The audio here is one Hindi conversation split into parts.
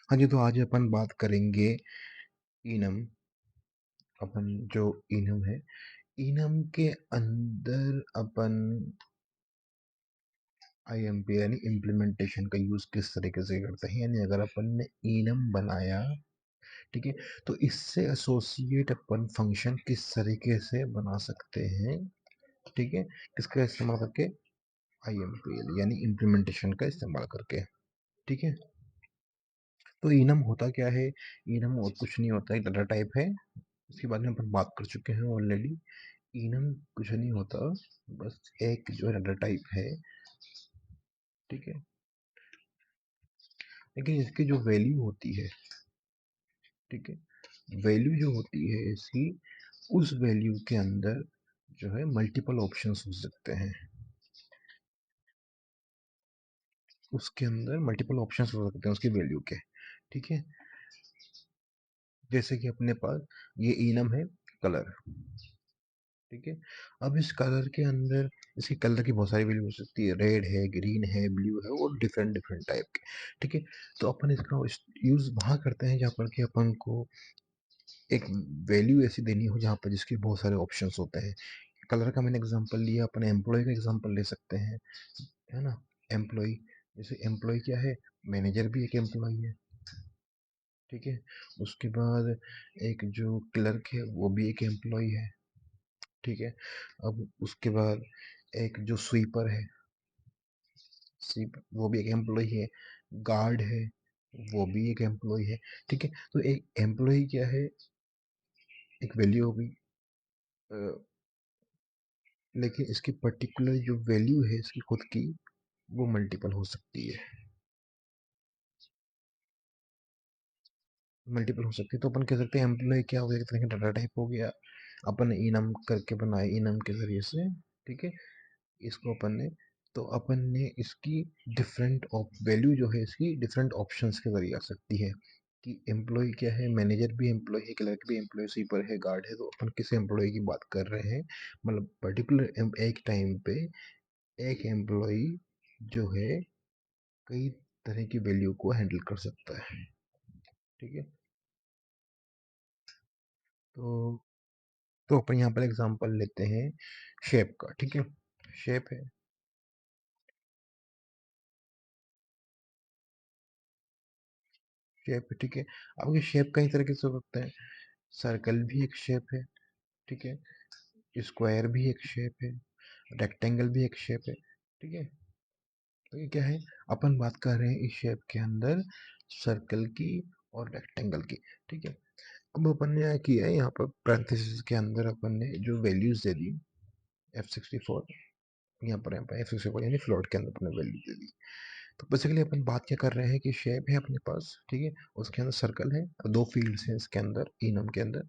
हाँ जी, तो आज अपन बात करेंगे इनम। अपन जो इनम है, इनम के अंदर अपन आईएमपी यानी इम्प्लीमेंटेशन का यूज किस तरीके से करते हैं। यानी अगर अपन ने इनम बनाया, ठीक है, तो इससे एसोसिएट अपन फंक्शन किस तरीके से बना सकते हैं, ठीक है, किसका इस्तेमाल करके, आईएमपी यानी इम्प्लीमेंटेशन का इस्तेमाल करके, ठीक है। तो इनम होता क्या है? इनम और कुछ नहीं होता, एक डाटा टाइप है। इसके बारे में अपन बात कर चुके हैं ऑलरेडी। इनम कुछ नहीं होता, बस एक जो डाटा टाइप है, ठीक है। लेकिन इसकी जो वैल्यू होती है, ठीक है, वैल्यू जो होती है इसकी, उस वैल्यू के अंदर जो है मल्टीपल ऑप्शंस हो सकते हैं। उसके अंदर मल्टीपल ऑप्शंस हो सकते हैं उसकी वैल्यू के, ठीक है। जैसे कि अपने पास ये इनम है कलर, ठीक है। अब इस कलर के अंदर इसके कलर की बहुत सारी वैल्यू हो सकती है, रेड है, ग्रीन है, ब्लू है, और डिफरेंट डिफरेंट टाइप के, ठीक है। तो अपन इसका यूज वहाँ करते हैं जहाँ पर कि अपन को एक वैल्यू ऐसी देनी हो जहाँ पर जिसके बहुत सारे ऑप्शंस होते हैं। कलर का मैंने एग्जांपल लिया, अपन एम्प्लॉय का एग्जांपल ले सकते हैं, है ना। एम्प्लॉय, जैसे एम्प्लॉय क्या है, मैनेजर भी एक एम्प्लॉय है, ठीक है। उसके बाद एक जो क्लर्क है वो भी एक एम्प्लॉय है, ठीक है। अब उसके बाद एक जो स्वीपर है, स्वीप वो भी एक एम्प्लॉय है। गार्ड है, वो भी एक एम्प्लॉय है, ठीक है। तो एक एम्प्लॉय क्या है, एक वैल्यू होगी, लेकिन इसकी पर्टिकुलर जो वैल्यू है इसकी खुद की, वो मल्टीपल हो सकती है, मल्टीपल हो सकती है। तो अपन कह सकते हैं एम्प्लॉय क्या हो गया, एक तरह का डाटा टाइप हो गया, अपन इनम करके बनाए इनम के जरिए से, ठीक है। इसको अपन ने, तो अपन ने इसकी डिफरेंट वैल्यू जो है इसकी डिफरेंट ऑप्शंस के जरिए आ सकती है, कि एम्प्लॉय क्या है, मैनेजर भी एम्प्लॉय है, क्लर्क भी एम्प्लॉय, स्वीपर है, गार्ड है। तो अपन किस एम्प्लॉय की बात कर रहे हैं, मतलब पर्टिकुलर एक टाइम पे एक एम्प्लॉय जो है कई तरह की वैल्यू को हैंडल कर सकता है, ठीक है। तो अपन यहाँ पर एग्जांपल लेते हैं शेप का, ठीक है। शेप है, शेप है, ठीक है। अब ये शेप कई तरीके से हो सकता है। सर्कल भी एक शेप है, ठीक है। स्क्वायर भी एक शेप है, रेक्टेंगल भी एक शेप है, ठीक है। तो ये क्या है, अपन बात कर रहे हैं इस शेप के अंदर सर्कल की और रेक्टेंगल की, ठीक है। अब अपन ने क्या किया है, यहाँ पर पैरेंथेसिस के अंदर अपन ने जो वैल्यूज दे दी, F64, यहाँ पर F64 यानी फ्लोट के अंदर अपने वैल्यू दे दी। तो बेसिकली अपन बात क्या कर रहे हैं कि शेप है अपने पास, ठीक है, उसके अंदर सर्कल है, दो फील्ड्स हैं इसके अंदर, इनम के अंदर,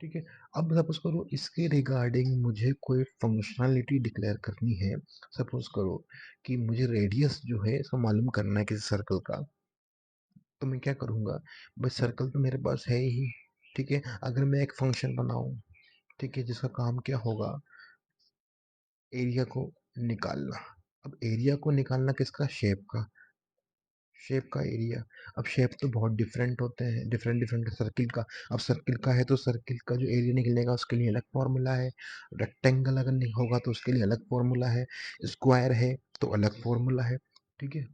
ठीक है। अब सपोज करो इसके रिगार्डिंग मुझे कोई फंक्शनैलिटी डिक्लेयर करनी है। सपोज करो कि मुझे रेडियस जो है इसको मालूम करना है किसी सर्कल का, तो मैं क्या करूँगा, बस सर्कल तो मेरे पास है ही, ठीक है। अगर मैं एक फंक्शन बनाऊँ, ठीक है, जिसका काम क्या होगा, एरिया को निकालना। अब एरिया को निकालना किसका, शेप का, शेप का एरिया। अब शेप तो बहुत डिफरेंट होते हैं, डिफरेंट डिफरेंट सर्किल का। अब सर्किल का है तो सर्किल का जो एरिया निकलेगा उसके लिए अलग फॉर्मूला है। रेक्टेंगल अगर नहीं होगा तो उसके लिए अलग फॉर्मूला है। स्क्वायर है तो अलग फॉर्मूला है, ठीक है।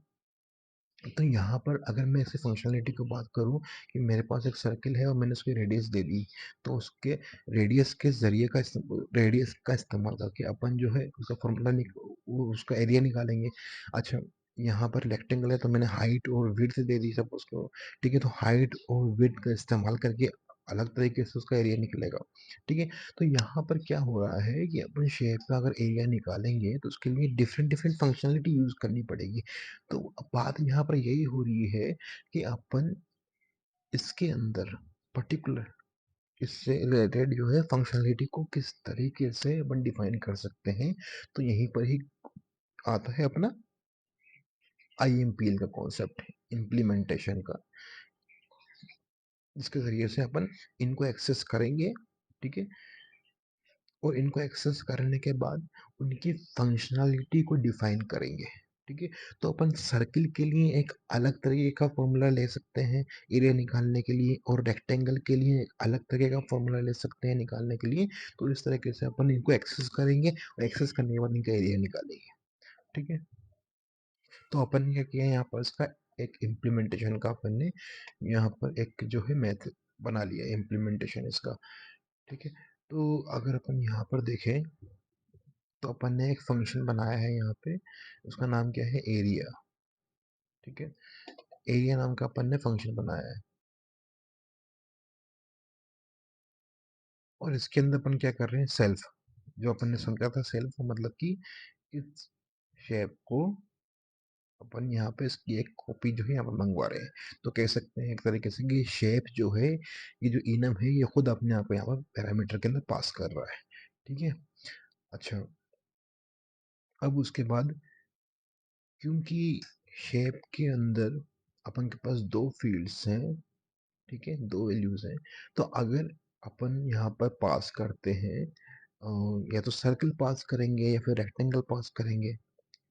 तो यहाँ पर अगर मैं इसे फंक्शनलिटी की बात करूँ कि मेरे पास एक सर्किल है और मैंने उसकी रेडियस दे दी, तो उसके रेडियस के ज़रिए का रेडियस का इस्तेमाल करके अपन जो है उसका फॉर्मूला वो उसका एरिया निकालेंगे। अच्छा, यहाँ पर रेक्टेंगल है तो मैंने हाइट और विड्थ दे दी सपोज को, ठीक है। तो हाइट और विड्थ का इस्तेमाल करके अलग तरीके से उसका एरिया निकलेगा, ठीक है। तो यहाँ पर क्या हो रहा है कि अपन शेप का अगर एरिया निकालेंगे तो उसके लिए डिफरेंट डिफरेंट फंक्शनलिटी यूज़ करनी पड़ेगी। तो अब बात यहाँ पर यही हो रही है कि अपन इसके अंदर पर्टिकुलर इससे रिलेटेड जो है फंक्शनलिटी को किस तरीके से अपन डिफाइन कर सकते हैं। तो यहीं पर ही आता है अपना आईएमपीएल का कॉन्सेप्ट, इम्प्लीमेंटेशन का, जिसके ज़रिए से अपन इनको एक्सेस करेंगे, ठीक है। और इनको एक्सेस करने के बाद उनकी फंक्शनलिटी को डिफाइन करेंगे, ठीक है। तो अपन सर्किल के लिए एक अलग तरीके का फॉर्मूला ले सकते हैं एरिया निकालने के लिए, और रेक्टेंगल के लिए एक अलग तरीके का फॉर्मूला ले सकते हैं निकालने के लिए। तो इस तरीके से अपन इनको एक्सेस करेंगे और एक्सेस करने के बाद इनका एरिया निकालेंगे। ठीक है। तो अपन ने क्या किया यहाँ पर, इसका एक इम्प्लीमेंटेशन का अपन ने यहाँ पर एक जो है मेथड बना लिया इम्प्लीमेंटेशन इसका। ठीक है। तो अगर अपन यहाँ पर देखें तो अपन ने एक फंक्शन बनाया है यहाँ पे, उसका नाम क्या है, एरिया। ठीक है। एरिया नाम का अपन ने फंक्शन बनाया है, और इसके अंदर अपन क्या कर रहे हैं, सेल्फ, जो अपन ने समझा था सेल्फ मतलब कि इस शेप को अपन यहाँ पे इसकी एक कॉपी जो है यहाँ पर मंगवा रहे हैं। तो कह सकते हैं एक तरीके से कि शेप जो है, ये जो इनम है, ये खुद अपने आप को यहाँ पर पैरामीटर के अंदर पास कर रहा है। ठीक है। अच्छा, अब उसके बाद, क्योंकि शेप के अंदर अपन के पास दो फील्ड्स हैं, ठीक है, दो वैल्यूज हैं, तो अगर अपन यहाँ पर पास करते हैं या तो सर्कल पास करेंगे या फिर रेक्टेंगल पास करेंगे।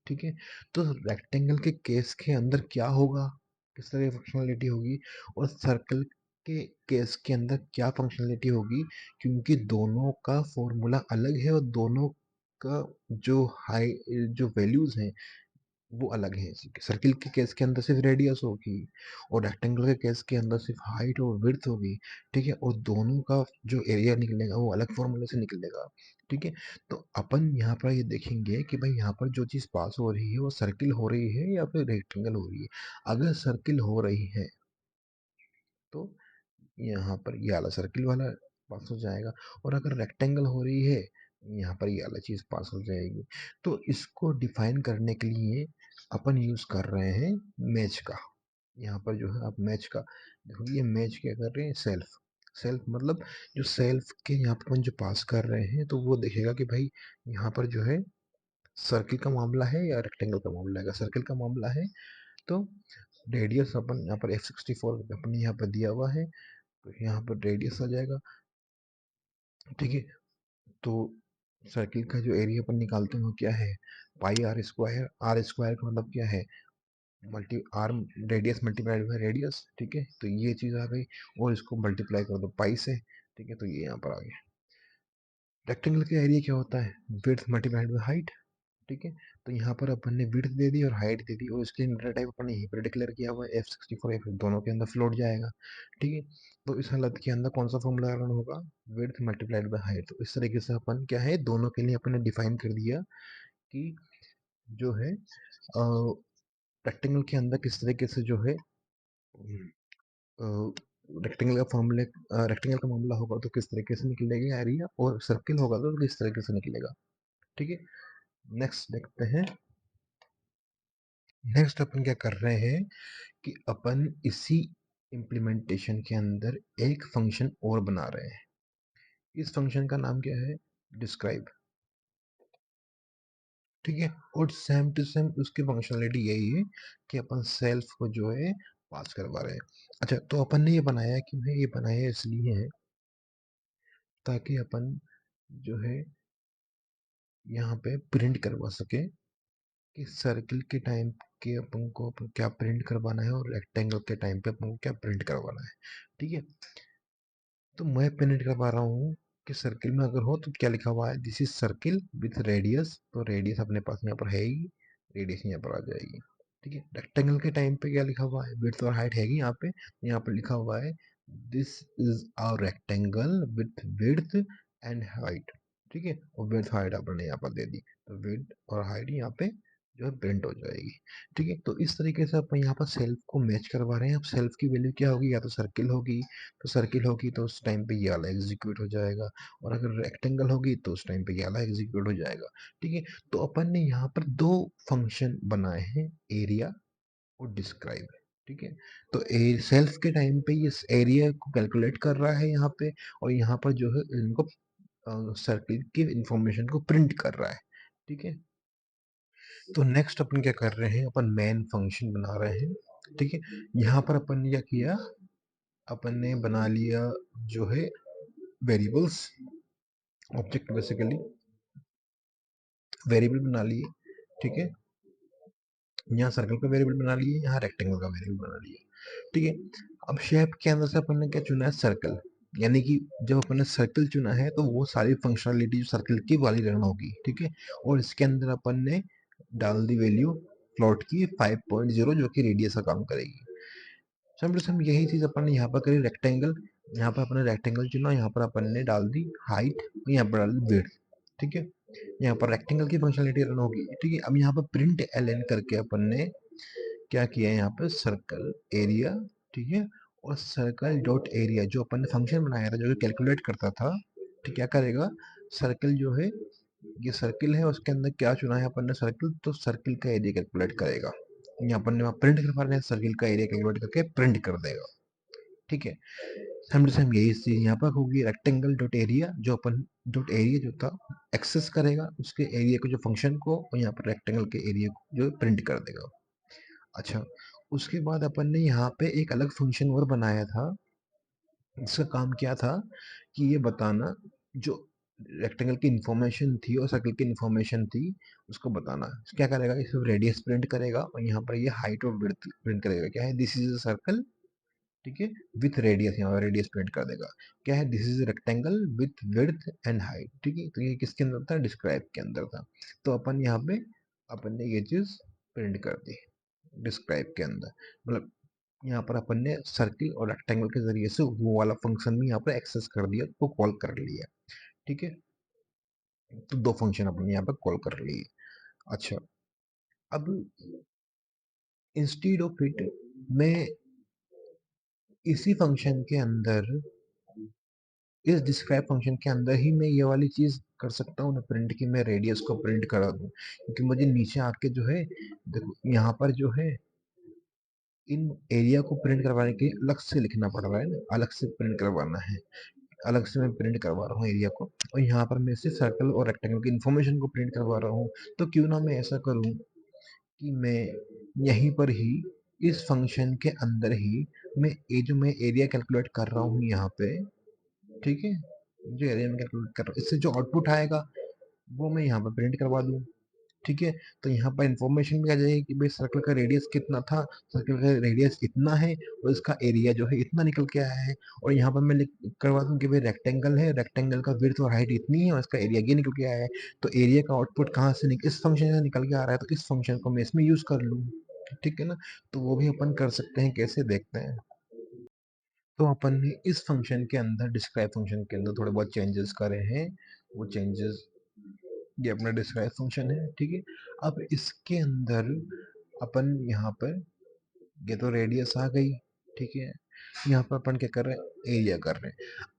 ठीक है। तो रेक्टेंगल के केस के अंदर क्या होगा, किस तरह की फंक्शनलिटी होगी, और सर्कल के केस के अंदर क्या फंक्शनलिटी होगी, क्योंकि दोनों का फॉर्मूला अलग है और दोनों का जो हाई जो वैल्यूज हैं वो अलग है। सर्किल के केस के अंदर सिर्फ रेडियस होगी, और रेक्टेंगल के केस के अंदर सिर्फ हाइट और विड्थ होगी। ठीक है। और दोनों का जो एरिया निकलेगा वो अलग फॉर्मूले से निकलेगा। ठीक है। तो अपन यहाँ पर ये देखेंगे कि भाई यहाँ पर जो चीज़ पास हो रही है वो सर्किल हो रही है या फिर रेक्टेंगल हो रही है। अगर सर्किल हो रही है तो यहाँ पर ये वाला सर्किल वाला पास हो जाएगा, और अगर रेक्टेंगल हो रही है यहाँ पर ये वाला चीज पास हो जाएगी। तो इसको डिफाइन करने के लिए अपन यूज कर रहे हैं मैच का। यहाँ पर जो है आप मैच का देखो, ये मैच क्या कर रहे हैं, सेल्फ। सेल्फ मतलब जो सेल्फ के यहाँ पर अपन जो पास कर रहे हैं, तो वो देखेगा कि भाई यहाँ पर जो है सर्किल का मामला है या रेक्टेंगल का मामला है। अगर सर्किल का मामला है तो रेडियस अपन यहाँ पर F64 अपन यहाँ पर दिया हुआ है, तो यहाँ पर रेडियस आ जाएगा। ठीक है। तो सर्किल का जो एरिया अपन निकालते हैं वो क्या है, pi R square. R square का मतलब क्या है, multi R, radius multiplied by radius. ठीक है। तो ये चीज आ गई, और इसको मल्टीप्लाई कर दो पाई से। ठीक है। तो ये यहाँ पर आ गया। रेक्टेंगल का एरिया क्या होता है, विड्थ मल्टीप्लाइड बाय हाइट। ठीक है। तो यहाँ पर अपन ने विड्थ दे दी और हाइट दे दी, और इसके डेटा टाइप अपन ने यहीं पर डिक्लेयर किया हुआ है F64, F दोनों के अंदर फ्लोट जाएगा। ठीक है। तो इस हालत के अंदर कौन सा फॉर्मूला रन होगा, विड्थ मल्टीप्लाइड बाय हाइट। तो इस तरीके से अपन क्या है, दोनों के लिए अपन ने डिफाइन कर दिया कि जो है रेक्टेंगल के अंदर किस तरीके से जो है रेक्टेंगल का फॉर्मूले, रेक्टेंगल का मामला होगा तो किस तरीके से निकलेगा एरिया, और सर्किल होगा तो किस तरीके से निकलेगा। ठीक है। नेक्स्ट देखते हैं। नेक्स्ट अपन क्या कर रहे हैं कि अपन इसी इम्प्लीमेंटेशन के अंदर एक फंक्शन और बना रहे हैं। इस फंक्शन का नाम क्या है, डिस्क्राइब। ठीक है। और सेम टू सेम उसकी फंक्शनलिटी यही है कि अपन सेल्फ को जो है पास करवा रहे हैं। अच्छा, तो अपन ने ये बनाया क्यों है, ये बनाया इसलिए है ताकि अपन जो है यहाँ पे प्रिंट करवा सके कि सर्किल के टाइम के अपन को अपन क्या प्रिंट करवाना है, और रेक्टेंगल के टाइम पे अपन को क्या प्रिंट करवाना है। ठीक है। तो मैं प्रिंट करवा रहा हूँ कि सर्किल में अगर हो तो क्या लिखा हुआ है, this is circle with radius. तो रेडियस अपने पास यहाँ पर है ही, रेडियस यहाँ पर आ जाएगी। ठीक है। रेक्टेंगल के टाइम पे क्या लिखा हुआ है, विड्थ और हाइट हैगी यहाँ पे, यहाँ पर लिखा हुआ है this is a rectangle with width and height. ठीक है। और विड्थ हाइट आपने यहाँ पर दे दी, तो विड्थ और हाइट यहाँ पे जो है प्रिंट हो जाएगी। ठीक है। तो इस तरीके से अपन यहाँ पर सेल्फ को मैच करवा रहे हैं। अब सेल्फ की वैल्यू क्या होगी, या तो सर्किल होगी, तो सर्किल होगी तो उस टाइम पे ये वाला एग्जीक्यूट हो जाएगा, और अगर रेक्टेंगल होगी तो उस टाइम पे ये वाला एग्जीक्यूट हो जाएगा। ठीक है। तो अपन ने यहाँ पर दो फंक्शन बनाए हैं, एरिया और डिस्क्राइब। ठीक है। तो सेल्फ के टाइम पे ये एरिया को कैलकुलेट कर रहा है यहाँ पे, और यहाँ पर जो है इनको सर्किल की इंफॉर्मेशन को प्रिंट कर रहा है। ठीक है। तो नेक्स्ट अपन क्या कर रहे हैं, अपन मेन फंक्शन बना रहे हैं। ठीक है। यहाँ पर अपन ने क्या किया, अपन ने बना लिया जो है वेरिएबल्स, ऑब्जेक्ट बेसिकली वेरिएबल बना लिए। ठीक है। यहाँ सर्कल का वेरिएबल बना लिए, यहाँ रेक्टेंगल का वेरिएबल बना लिया, ठीक है। अब शेप के अंदर से अपन ने क्या चुना है, सर्कल, यानी कि जब अपन ने सर्कल चुना है तो वो सारी फंक्शनलिटी जो सर्कल की वाली रन होगी, ठीक है। और इसके अंदर अपन ने डाल दी वैल्यू प्लॉट की 5.0 जो कि रेडियस का काम करेगी। सेम टू सेम यही चीज अपन ने यहाँ पर करी रेक्टेंगल, यहाँ पर अपन ने रेक्टेंगल चुना, यहाँ पर अपन ने डाल दी हाइट, यहाँ पर डाल दी विड्थ, ठीक है। यहाँ पर रेक्टेंगल की फंक्शनलिटी रन होगी, ठीक है। अब यहाँ पर प्रिंट एलएन करके अपन ने क्या किया है, यहाँ पे सर्कल एरिया, ठीक है। और सर्कल डॉट एरिया जो अपन ने फंक्शन बनाया था जो कि कैलकुलेट करता था, ठीक, क्या करेगा, सर्कल जो है, ये सर्किल है, उसके अंदर क्या चुना है अपन ने, सर्किल, तो सर्किल का एरिया कैलकुलेट करेगा। यहाँ अपन ने प्रिंट करवा रहे हैं, सर्किल का एरिया कैलकुलेट करके प्रिंट कर देगा, ठीक है। सेम टू सेम यही चीज यहाँ पर होगी, रेक्टेंगल डॉट एरिया जो अपन डॉट एरिया जो था एक्सेस करेगा उसके एरिया को, जो फंक्शन को, और यहाँ पर रेक्टेंगल के एरिया को जो प्रिंट कर देगा। अच्छा, उसके बाद अपन ने यहाँ पे एक अलग फंक्शन और बनाया था, इसका काम क्या था कि ये बताना जो रेक्टेंगल की इंफॉर्मेशन थी और सर्कल की इंफॉर्मेशन थी उसको बताना। क्या करेगा, इसमें रेडियस प्रिंट करेगा और यहाँ पर ये हाइट और विड्थ प्रिंट करेगा। क्या है, दिस इज अ सर्कल, ठीक है, विथ रेडियस, यहाँ पर रेडियस प्रिंट कर देगा। क्या है, this is rectangle with width and height, ठीक है। तो ये किसके अंदर था, डिस्क्राइब के अंदर था। तो अपन यहाँ पे अपन ने ये चीज प्रिंट कर दी डिस्क्राइब के अंदर, मतलब यहाँ पर अपन ने सर्किल और रेक्टेंगल के जरिए से वो वाला फंक्शन भी यहाँ पर एक्सेस कर दिया, वो कॉल कर लिया, ठीक है। तो दो फंक्शन अपन यहाँ पर कॉल कर लिए। अच्छा, अब इंस्टीड ऑफ इट, मैं इसी फंक्शन के अंदर, इस डिस्क्राइब फंक्शन के अंदर ही मैं ये वाली चीज कर सकता हूँ ना, प्रिंट की, मैं रेडियस को प्रिंट करा दूं, क्योंकि मुझे नीचे आके जो है, देखो यहाँ पर जो है इन एरिया को प्रिंट करवाने के लिए अलग से लिखना पड़ रहा है ना, अलग से प्रिंट करवाना है, अलग से मैं प्रिंट करवा रहा हूँ एरिया को, और यहाँ पर मैं सिर्फ सर्कल और रेक्टेंगल की इन्फॉर्मेशन को प्रिंट करवा रहा हूँ। तो क्यों ना मैं ऐसा करूँ कि मैं यहीं पर ही इस फंक्शन के अंदर ही मैं ये जो मैं एरिया कैलकुलेट कर रहा हूँ यहाँ पे, ठीक है, जो एरिया में कैलकुलेट कर रहा हूँ इससे जो आउटपुट आएगा वो मैं यहाँ पर प्रिंट करवा दूँ, ठीक है। तो यहाँ पर इंफॉर्मेशन भी आ जाएगी कि भाई सर्कल का रेडियस कितना था, सर्कल का रेडियस इतना है और इसका एरिया जो है इतना निकल के आया है। और यहाँ पर मैं लिख करवा दूँ कि भाई रेक्टेंगल है, रेक्टेंगल का विड्थ और हाइट इतनी है और इसका एरिया ये निकल के आया है। तो एरिया का आउटपुट कहाँ से इस फंक्शन से निकल के आ रहा है, तो इस फंक्शन को मैं इसमें यूज कर लूँ, ठीक है ना। तो वो भी अपन कर सकते हैं, कैसे देखते हैं। तो अपन ने इस फंक्शन के अंदर, डिस्क्राइब फंक्शन के अंदर थोड़े बहुत चेंजेस करे हैं। वो चेंजेस, ये अपना डिस्क्राइब फंक्शन है, ठीक है। अब इसके अंदर अपन यहाँ पर, ये तो रेडियस आ गई, ठीक है। यहाँ पर अपन क्या कर रहे हैं, एरिया कर रहे हैं।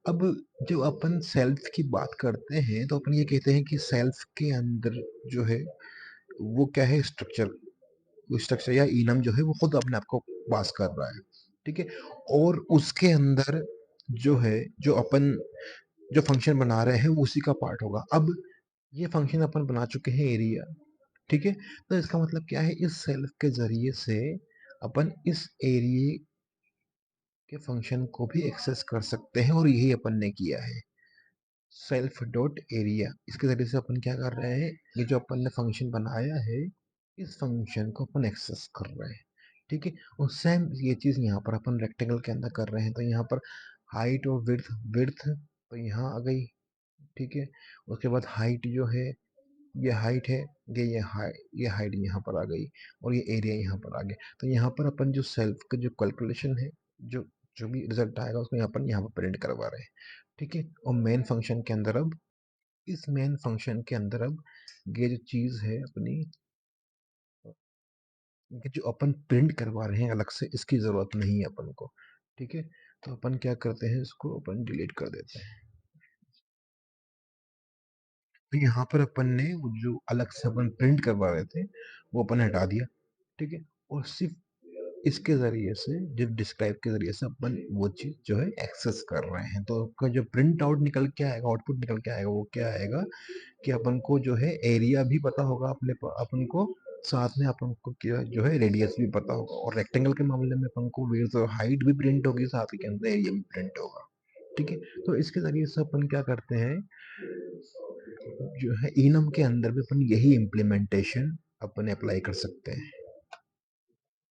अब जब अपन सेल्फ की बात करते हैं तो अपन ये कहते हैं कि सेल्फ के अंदर जो है वो क्या है, स्ट्रक्चर, वो स्ट्रक्चर या इनम जो है वो खुद अपने आप को पास कर रहा है, ठीक है। और उसके अंदर जो है, जो अपन जो फंक्शन बना रहे हैं वो उसी का पार्ट होगा। अब ये फंक्शन अपन बना चुके हैं एरिया, ठीक है। तो इसका मतलब क्या है, इस सेल्फ के जरिए से अपन इस एरिया के फंक्शन को भी एक्सेस कर सकते हैं, और यही अपन ने किया है, सेल्फ डॉट एरिया। इसके जरिए से अपन क्या कर रहे हैं, ये जो अपन ने फंक्शन बनाया है इस फंक्शन को अपन एक्सेस कर रहे हैं, ठीक है। और सेम ये चीज यहाँ पर अपन रेक्टेंगल के अंदर कर रहे हैं, तो यहाँ पर हाइट और विड्थ, विड्थ तो यहाँ आ गई, ठीक है। उसके बाद हाइट जो है, ये हाइट है, ये हाइट यहाँ पर आ गई, और ये एरिया यहाँ पर आ गया। तो यहाँ पर अपन जो सेल्फ का जो कैलकुलेशन है, जो जो भी रिजल्ट आएगा उसको अपन यहाँ पर प्रिंट करवा रहे हैं, ठीक है। और मेन फंक्शन के अंदर अब, इस मेन फंक्शन के अंदर अब ये जो चीज है अपनी, ये जो अपन प्रिंट करवा रहे हैं अलग से, इसकी जरूरत नहीं है अपन को, ठीक है। तो अपन क्या करते हैं, इसको अपन डिलीट कर देते हैं। तो यहाँ पर अपन ने वो जो अलग से अपन प्रिंट करवा रहे थे वो अपन हटा दिया, ठीक है। और सिर्फ इसके ज़रिए से, जब डिस्क्राइब के ज़रिए से अपन वो चीज़ जो है एक्सेस कर रहे हैं, तो आपका जो प्रिंट आउट निकल के आएगा, आउटपुट निकल के आएगा, वो क्या आएगा कि अपन को जो है एरिया भी पता होगा अपन को, साथ में अपन को क्या जो है रेडियस भी पता होगा। और रेक्टेंगल के मामले में अपन को विड्थ और हाइट भी प्रिंट होगी, साथ ही के अंदर एरिया भी प्रिंट होगा, ठीक है। तो इसके ज़रिए से अपन क्या करते हैं, जो है इनम के अंदर भी अपन यही इम्प्लीमेंटेशन अपन अप्लाई कर सकते हैं।